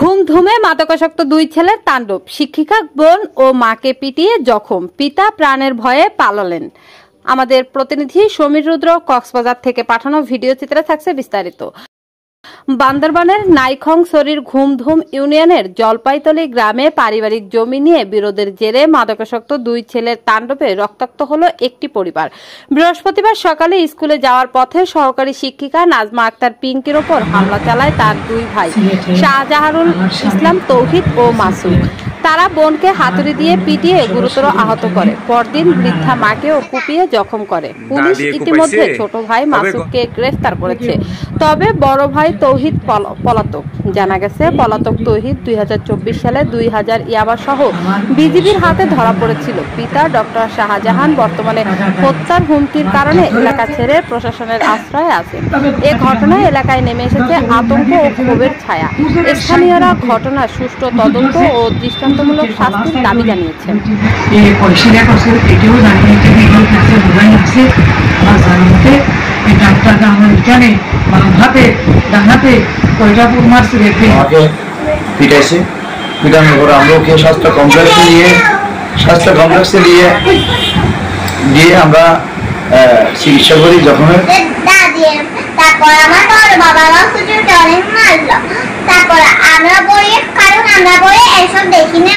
ঘুম ধুমে মাদকাসক্ত দুই ছেলের তাণ্ডব, শিক্ষিকা বোন ও মাকে পিটিয়ে জখম, পিতা প্রাণের ভয়ে পালালেন। আমাদের প্রতিনিধি সমীর রুদ্র কক্সবাজার থেকে পাঠানো ভিডিও চিত্রে থাকছে বিস্তারিত। বান্দরবানের নাইখংছড়ির ঘুমধুম ইউনিয়নের জলপাইতলী গ্রামে পারিবারিক জমি নিয়ে বিরোধের জেরে মাদকাসক্ত দুই ছেলের তাণ্ডবে রক্তাক্ত হলো একটি পরিবার। বৃহস্পতিবার সকালে স্কুলে যাওয়ার পথে সহকারী শিক্ষিকা নাজমা আক্তার পিঙ্কির ওপর হামলা চালায় তার দুই ভাই শাহজাহারুল ইসলাম তৌহিদ ও মাসুদ। তারা বোনকে হাতুড়ি দিয়ে পিটিয়ে গুরুতর আহত করে। পরদিন বৃদ্ধা মাকেও কুপিয়ে জখম করে। পুলিশ ইতিমধ্যে ছোট ভাই মাসুদকে গ্রেফতার করেছে, তবে বড় ভাই তৌহিদ পলাতক। জানা গেছে, পলাতক তৌহিদ 2024 সালে 2000 ইয়াবা সহ বিজিবির হাতে ধরা পড়েছিল। পিতা ডক্টর শাহজাহান বর্তমানে হত্যার হুমকির কারণে এলাকা ছেড়ে প্রশাসনের আশ্রয়ে আছেন। এ ঘটনায় এলাকায় নেমে এসেছে আতঙ্ক ও ক্ষোভের ছায়া। স্থানীয়রা ঘটনার সুষ্ঠু তদন্ত ও দৃষ্টান্তমূলক শাস্তির দাবি জানিয়েছেন। পিটানোর পরে আমরা ওকে স্বাস্থ্য কমপ্লেক্সে দিয়ে আমরা চিকিৎসা করি। যখন তারপর আমার বড় বাবারা অনেক মারলো, তারপর আমরা বলি কারণ আমরা বলি এসব দেখি না।